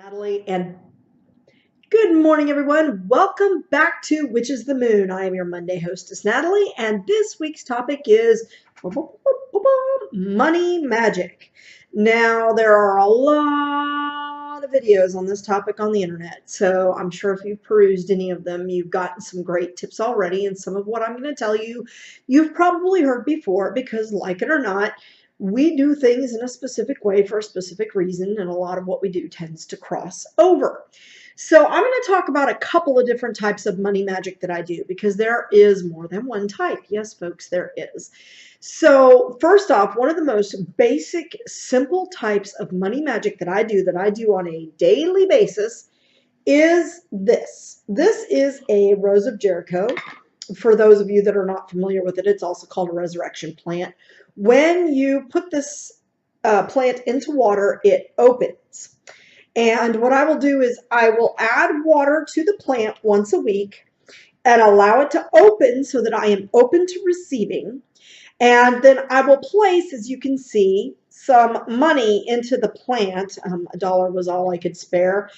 Natalie, and good morning, everyone. Welcome back to Which is the Moon. I am your Monday hostess, Natalie, and this week's topic is money magic. Now, there are a lot of videos on this topic on the internet, so I'm sure if you've perused any of them, you've gotten some great tips already, and some of what I'm going to tell you, you've probably heard before because, like it or not, we do things in a specific way for a specific reason, and a lot of what we do tends to cross over. So I'm going to talk about a couple of different types of money magic that I do because there is more than one type. Yes, folks, there is. So first off, one of the most basic, simple types of money magic that I do on a daily basis is this. This is a Rose of Jericho. For those of you that are not familiar with it, it's also called a resurrection plant. When you put this plant into water, it opens. And what I will do is I will add water to the plant once a week and allow it to open so that I am open to receiving. And then I will place, as you can see, some money into the plant. $1 was all I could spare.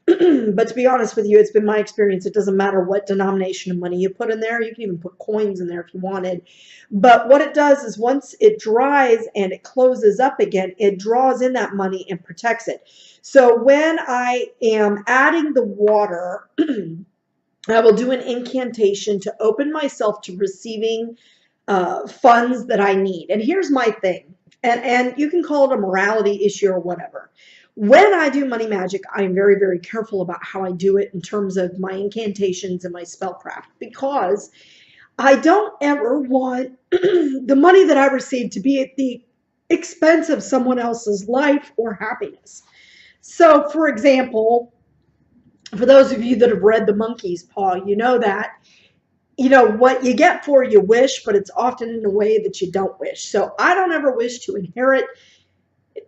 But to be honest with you, it's been my experience. It doesn't matter what denomination of money you put in there. You can even put coins in there if you wanted. But what it does is once it dries and it closes up again, it draws in that money and protects it. So when I am adding the water, I will do an incantation to open myself to receiving funds that I need. And here's my thing, and you can call it a morality issue or whatever. When I do money magic, I'm very, very careful about how I do it in terms of my incantations and my spellcraft, because I don't ever want the money that I receive to be at the expense of someone else's life or happiness. So, for example, for those of you that have read The Monkey's Paw, you know that, what you get for you wish, but it's often in a way that you don't wish. So I don't ever wish to inherit.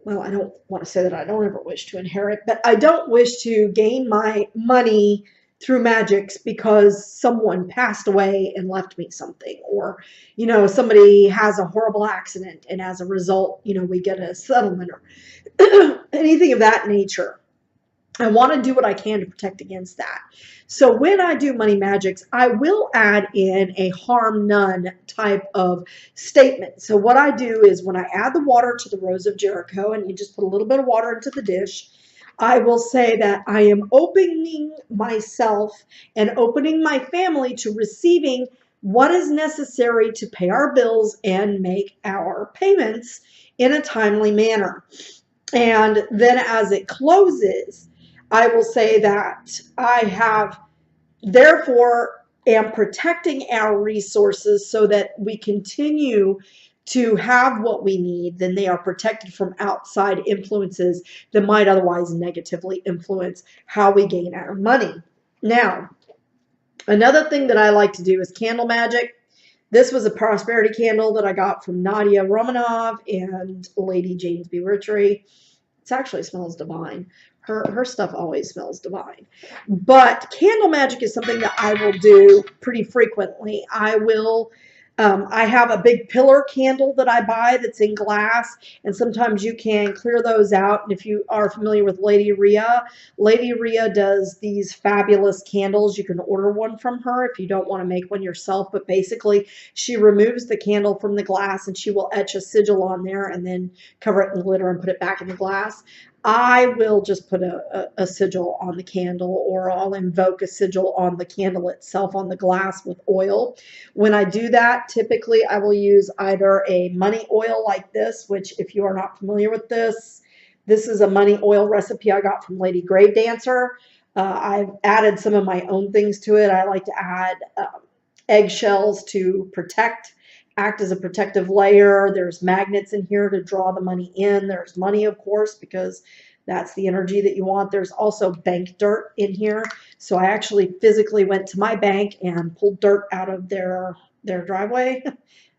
Well, I don't want to say that I don't ever wish to inherit, but I don't wish to gain my money through magics because someone passed away and left me something, or, somebody has a horrible accident and as a result, we get a settlement or anything of that nature. I want to do what I can to protect against that. So when I do money magics, I will add in a harm none type of statement. So what I do is when I add the water to the Rose of Jericho, and you just put a little bit of water into the dish, I will say that I am opening myself and opening my family to receiving what is necessary to pay our bills and make our payments in a timely manner. And then as it closes, I will say that I have, therefore, am protecting our resources so that we continue to have what we need. Then they are protected from outside influences that might otherwise negatively influence how we gain our money. Now, another thing that I like to do is candle magic. This was a prosperity candle that I got from Nadia Romanov and Lady James B. Ritchie. It actually smells divine. Her stuff always smells divine. But candle magic is something that I will do pretty frequently. I have a big pillar candle that I buy that's in glass, and sometimes you can clear those out. And if you are familiar with Lady Rhea does these fabulous candles. You can order one from her if you don't want to make one yourself, but basically she removes the candle from the glass and she will etch a sigil on there and then cover it in glitter and put it back in the glass. I will just put a sigil on the candle, or I'll invoke a sigil on the candle itself on the glass with oil. When I do that, typically I will use either a money oil like this, which if you are not familiar with this is a money oil recipe I got from Lady Gravedancer. I've added some of my own things to it. I like to add eggshells to act as a protective layer. There's magnets in here to draw the money in. There's money, of course, because that's the energy that you want. There's also bank dirt in here. So I actually physically went to my bank and pulled dirt out of their driveway.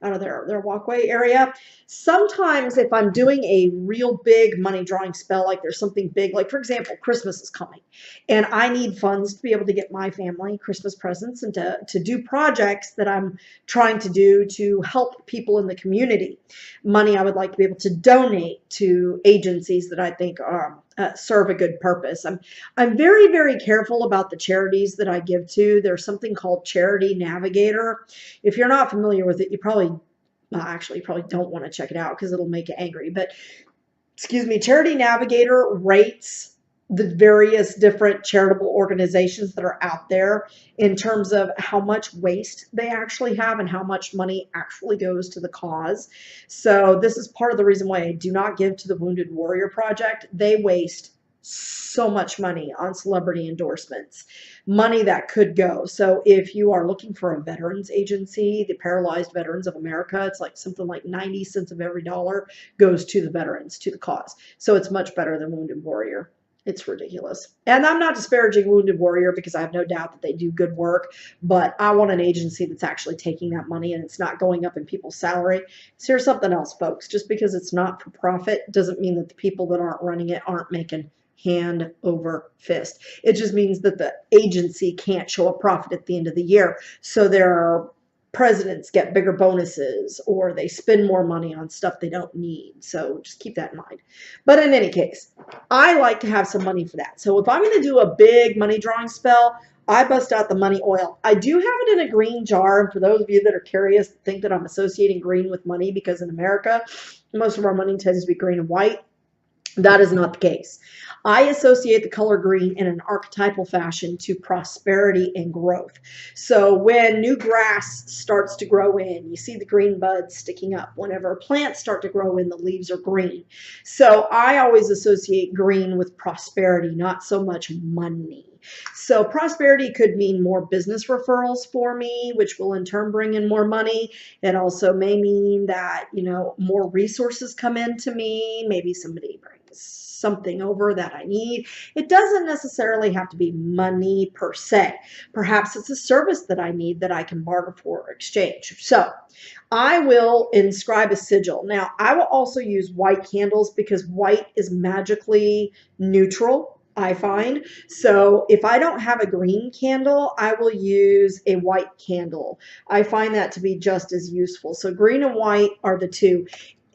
out of their walkway area. Sometimes if I'm doing a real big money drawing spell, like there's something big, like for example, Christmas is coming and I need funds to be able to get my family Christmas presents and to do projects that I'm trying to do to help people in the community. Money I would like to be able to donate to agencies that I think are serve a good purpose. I'm very, very careful about the charities that I give to. There's something called Charity Navigator. If you're not familiar with it, you probably, well, actually, you probably don't want to check it out because it'll make you angry. But, excuse me, Charity Navigator rates the various different charitable organizations that are out there in terms of how much waste they actually have and how much money actually goes to the cause. So this is part of the reason why I do not give to the Wounded Warrior Project. They waste so much money on celebrity endorsements, money that could go. So if you are looking for a veterans agency, the Paralyzed Veterans of America, it's like something like 90 cents of every dollar goes to the veterans, to the cause. So it's much better than Wounded Warrior. It's ridiculous. And I'm not disparaging Wounded Warrior because I have no doubt that they do good work, but I want an agency that's actually taking that money and it's not going up in people's salary. So here's something else, folks. Just because it's not for profit doesn't mean that the people that aren't running it aren't making hand over fist. It just means that the agency can't show a profit at the end of the year. So there are presidents get bigger bonuses or they spend more money on stuff they don't need. So just keep that in mind. But in any case, I like to have some money for that. So if I'm going to do a big money drawing spell, I bust out the money oil. I do have it in a green jar. And for those of you that are curious, think that I'm associating green with money because in America, most of our money tends to be green and white. That is not the case. I associate the color green in an archetypal fashion to prosperity and growth. So when new grass starts to grow in, you see the green buds sticking up. Whenever plants start to grow in, the leaves are green. So I always associate green with prosperity, not so much money. So prosperity could mean more business referrals for me, which will in turn bring in more money. It also may mean that, you know, more resources come into me. Maybe somebody brings something over that I need. It doesn't necessarily have to be money per se. Perhaps it's a service that I need that I can barter for or exchange. So I will inscribe a sigil. Now, I will also use white candles because white is magically neutral, I find. So if I don't have a green candle, I will use a white candle. I find that to be just as useful. So green and white are the two.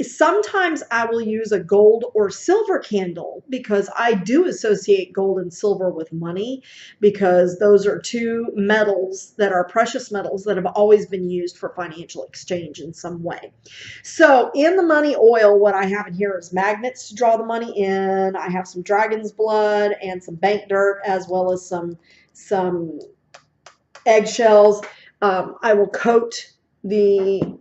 Sometimes I will use a gold or silver candle because I do associate gold and silver with money because those are two metals that are precious metals that have always been used for financial exchange in some way. So in the money oil, what I have in here is magnets to draw the money in. I have some dragon's blood and some bank dirt as well as some eggshells. I will coat the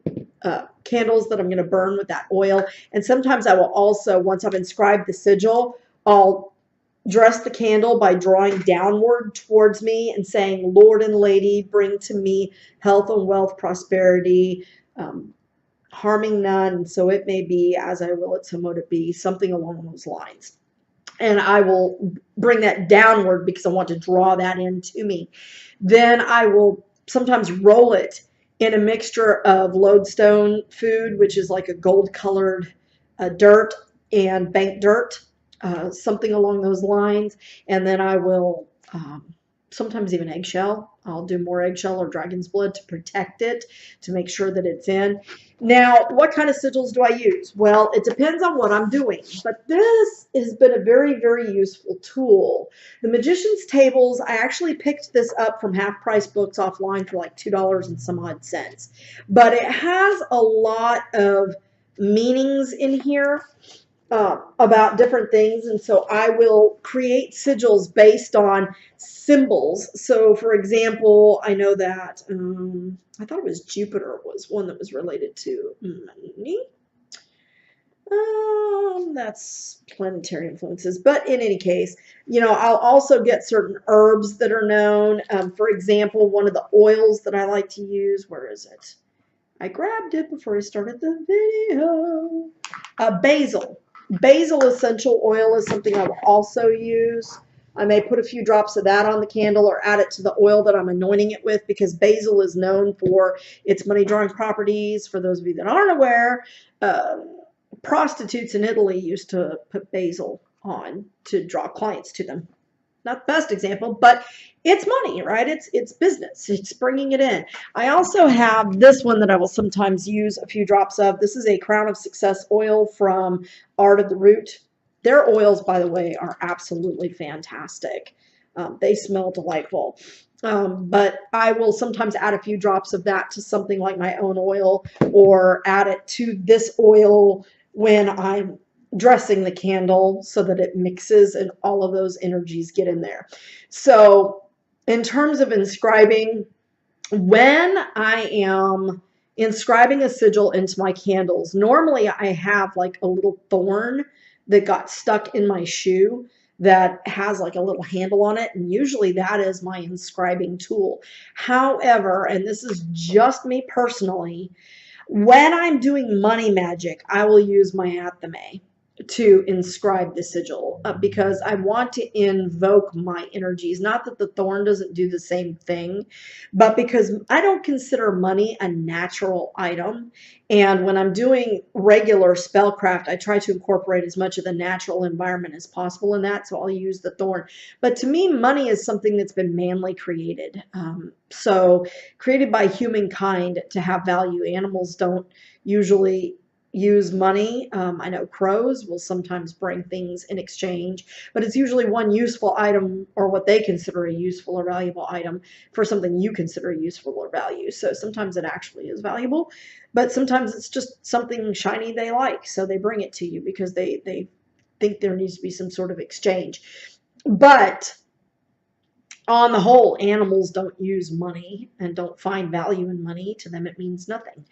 candles that I'm going to burn with that oil. And sometimes I will also, once I've inscribed the sigil, I'll dress the candle by drawing downward towards me and saying, Lord and Lady, bring to me health and wealth, prosperity, harming none. And so it may be, as I will it, so mote it be, something along those lines. And I will bring that downward because I want to draw that into me. Then I will sometimes roll it in a mixture of lodestone food, which is like a gold-colored dirt, and bank dirt, something along those lines. And then I will sometimes even eggshell. I'll do more eggshell or dragon's blood to protect it, to make sure that it's in. Now, what kind of sigils do I use? Well, it depends on what I'm doing, but this has been a very, very useful tool. The Magician's Tables, I actually picked this up from half-price books offline for like $2 and some odd cents, but it has a lot of meanings in here about different things, and so I will create sigils based on symbols. So for example, I know that I thought it was Jupiter was one that was related to money. That's planetary influences, but in any case, you know, I'll also get certain herbs that are known. For example, one of the oils that I like to use, where is it? I grabbed it before I started the video. Basil. Basil essential oil is something I will also use. I may put a few drops of that on the candle or add it to the oil that I'm anointing it with, because basil is known for its money drawing properties. For those of you that aren't aware, prostitutes in Italy used to put basil on to draw clients to them. Not the best example, but it's money, right? It's business. It's bringing it in. I also have this one that I will sometimes use a few drops of. This is a Crown of Success oil from Art of the Root. Their oils, by the way, are absolutely fantastic. They smell delightful. But I will sometimes add a few drops of that to something like my own oil, or add it to this oil when I'm dressing the candle so that it mixes and all of those energies get in there. So in terms of inscribing, when I am inscribing a sigil into my candles, normally I have like a little thorn that got stuck in my shoe that has like a little handle on it, and usually that is my inscribing tool. However, and this is just me personally, when I'm doing money magic, I will use my athame to inscribe the sigil, because I want to invoke my energies. Not that the thorn doesn't do the same thing, but because I don't consider money a natural item. And when I'm doing regular spellcraft, I try to incorporate as much of the natural environment as possible in that. So I'll use the thorn. But to me, money is something that's been manly created. So created by humankind to have value. Animals don't usually use money. I know crows will sometimes bring things in exchange, but it's usually one useful item, or what they consider a useful or valuable item, for something you consider useful or value. So sometimes it actually is valuable, but sometimes it's just something shiny they like, so they bring it to you because they think there needs to be some sort of exchange. But on the whole, animals don't use money and don't find value in money. To them, it means nothing.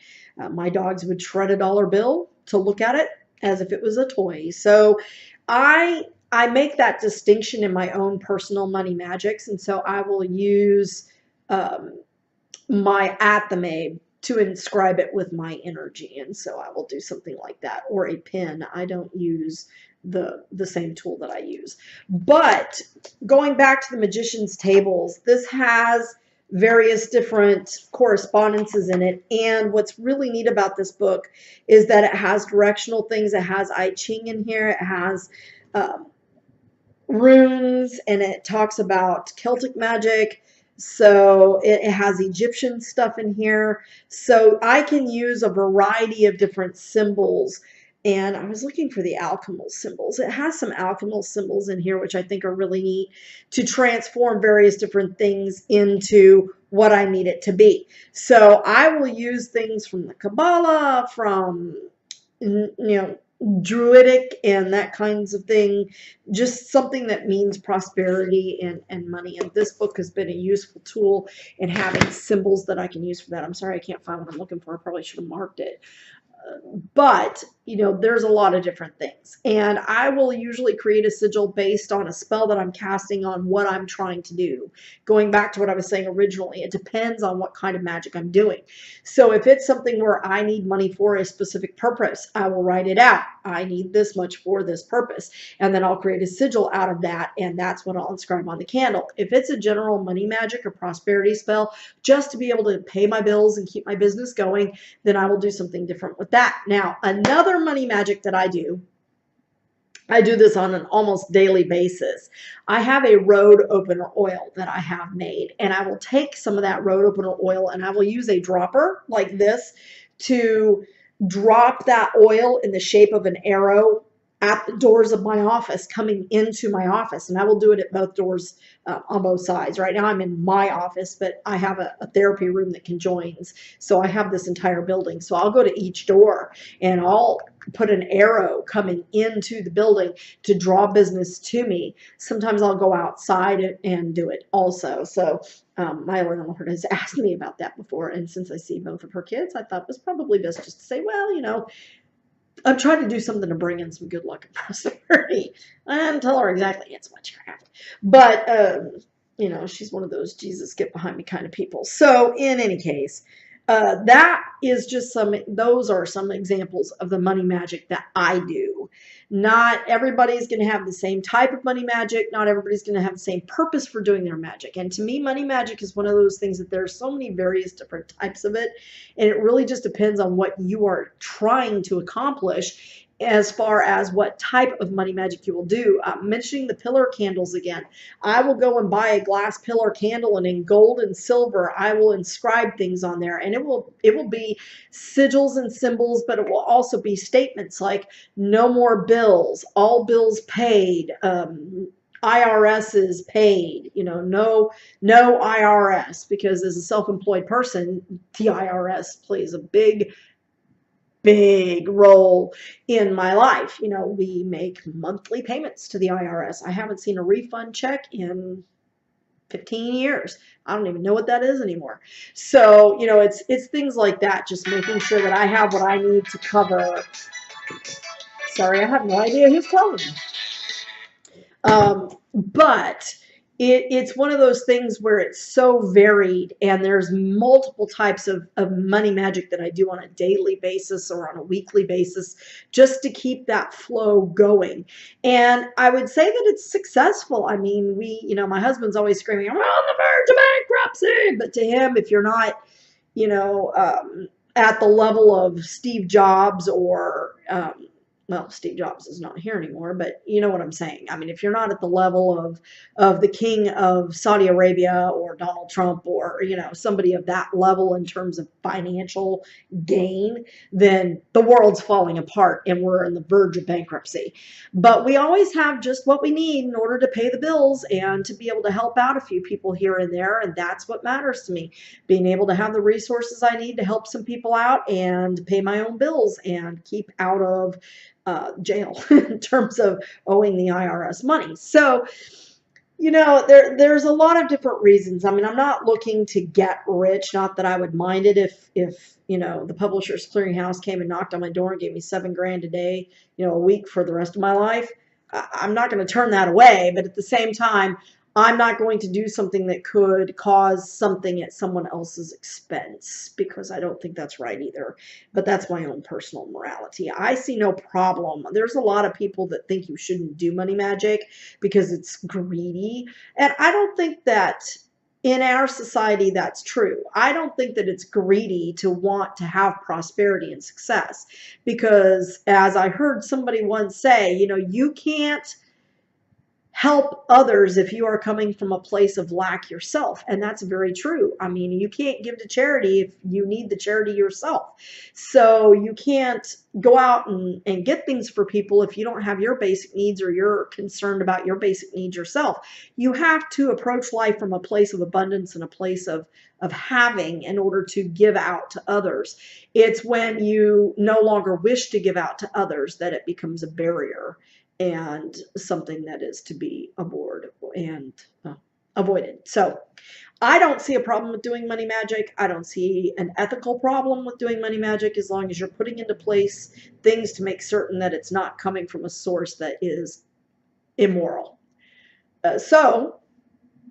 My dogs would shred a dollar bill to look at it as if it was a toy. So I make that distinction in my own personal money magics, and so I will use my athame to inscribe it with my energy, and so I will do something like that, or a pin. I don't use the same tool that I use. But going back to the magician's tables, this has various different correspondences in it, and what's really neat about this book is that it has directional things. It has I Ching in here. It has runes, and it talks about Celtic magic. So it has Egyptian stuff in here. So I can use a variety of different symbols. And I was looking for the alchemical symbols. It has some alchemical symbols in here, which I think are really neat, to transform various different things into what I need it to be. So I will use things from the Kabbalah, from, Druidic and that kinds of thing, just something that means prosperity and money. And this book has been a useful tool in having symbols that I can use for that. I'm sorry I can't find what I'm looking for. I probably should have marked it. But, there's a lot of different things. And I will usually create a sigil based on a spell that I'm casting on what I'm trying to do. Going back to what I was saying originally, it depends on what kind of magic I'm doing. So if it's something where I need money for a specific purpose, I will write it out. I need this much for this purpose. And then I'll create a sigil out of that, and that's what I'll inscribe on the candle. If it's a general money magic or prosperity spell, just to be able to pay my bills and keep my business going, then I will do something different with that. Now, another money magic that I do this on an almost daily basis. I have a road opener oil that I have made, and I will take some of that road opener oil and I will use a dropper like this to drop that oil in the shape of an arrow at the doors of my office, coming into my office. And I will do it at both doors, on both sides. Right now I'm in my office, but I have a therapy room that conjoins. So I have this entire building. So I'll go to each door and I'll put an arrow coming into the building to draw business to me. Sometimes I'll go outside and do it also. So my landlord has asked me about that before. And since I see both of her kids, I thought it was probably best just to say, well, I'm trying to do something to bring in some good luck and prosperity, and tell her exactly it's what you have. But, she's one of those Jesus get behind me kind of people. So in any case, That is just those are some examples of the money magic that I do. Not everybody's going to have the same type of money magic. Not everybody's going to have the same purpose for doing their magic. And to me, money magic is one of those things that there's so many various different types of it. And it really just depends on what you are trying to accomplish as far as what type of money magic you will do. Mentioning the pillar candles again, I will go and buy a glass pillar candle, and in gold and silver I will inscribe things on there, and it will be sigils and symbols, but it will also be statements like no more bills, all bills paid, IRS is paid, no IRS, because as a self-employed person, the IRS plays a big role in my life. We make monthly payments to the IRS. I haven't seen a refund check in 15 years. I don't even know what that is anymore. So, it's things like that, just making sure that I have what I need to cover. Sorry, I have no idea who's calling me. But it's one of those things where it's so varied, and there's multiple types of money magic that I do on a daily basis or on a weekly basis, just to keep that flow going. And I would say that it's successful. I mean, my husband's always screaming, I'm on the verge of bankruptcy. But to him, if you're not, at the level of Steve Jobs or, well, Steve Jobs is not here anymore, but you know what I'm saying. I mean, if you're not at the level of the king of Saudi Arabia or Donald Trump or, somebody of that level in terms of financial gain, then the world's falling apart and we're on the verge of bankruptcy. But we always have just what we need in order to pay the bills and to be able to help out a few people here and there. And that's what matters to me, being able to have the resources I need to help some people out and pay my own bills and keep out of jail in terms of owing the IRS money. So, there's a lot of different reasons. I mean, I'm not looking to get rich. Not that I would mind it if the Publishers Clearinghouse came and knocked on my door and gave me $7,000 a day, a week for the rest of my life. I'm not going to turn that away, but at the same time, I'm not going to do something that could cause something at someone else's expense, because I don't think that's right either. But that's my own personal morality. I see no problem. There's a lot of people that think you shouldn't do money magic because it's greedy. And I don't think that in our society that's true. I don't think that it's greedy to want to have prosperity and success, because as I heard somebody once say, you can't help others if you are coming from a place of lack yourself. And that's very true. I mean, you can't give to charity if you need the charity yourself. So you can't go out and get things for people if you don't have your basic needs, or you're concerned about your basic needs yourself. You have to approach life from a place of abundance and a place of having in order to give out to others. It's when you no longer wish to give out to others that it becomes a barrier and something that is to be avoided. So I don't see a problem with doing money magic. I don't see an ethical problem with doing money magic, as long as you're putting into place things to make certain that it's not coming from a source that is immoral. So,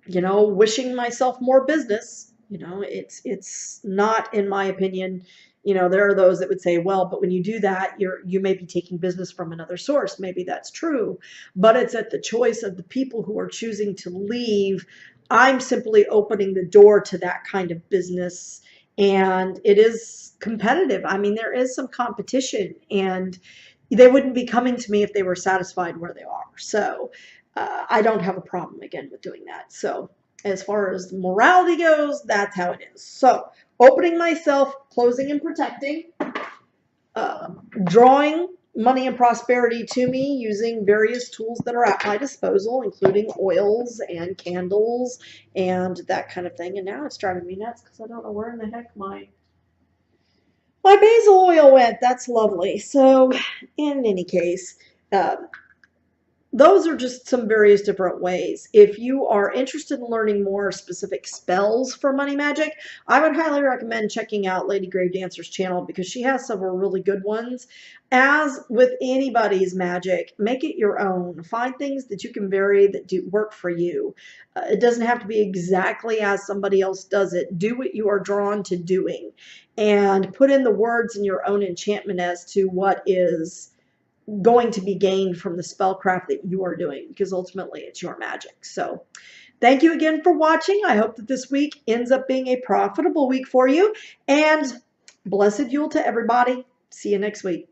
wishing myself more business, it's not, in my opinion, there are those that would say, well, but when you do that, you may be taking business from another source. Maybe that's true, but it's at the choice of the people who are choosing to leave. I'm simply opening the door to that kind of business, and it is competitive. I mean, there is some competition, and they wouldn't be coming to me if they were satisfied where they are. So I don't have a problem, again, with doing that. So as far as morality goes, that's how it is. So opening myself, closing and protecting, drawing money and prosperity to me using various tools that are at my disposal, including oils and candles and that kind of thing. And now it's driving me nuts because I don't know where in the heck my basil oil went. That's lovely. So in any case, those are just some various different ways. If you are interested in learning more specific spells for Money Magic, I would highly recommend checking out Lady Gravedancer's channel because she has several really good ones. As with anybody's magic, make it your own. Find things that you can vary that do work for you. It doesn't have to be exactly as somebody else does it. Do what you are drawn to doing and put in the words in your own enchantment as to what is going to be gained from the spellcraft that you are doing, because ultimately it's your magic. So thank you again for watching. I hope that this week ends up being a profitable week for you, and blessed Yule to everybody. See you next week.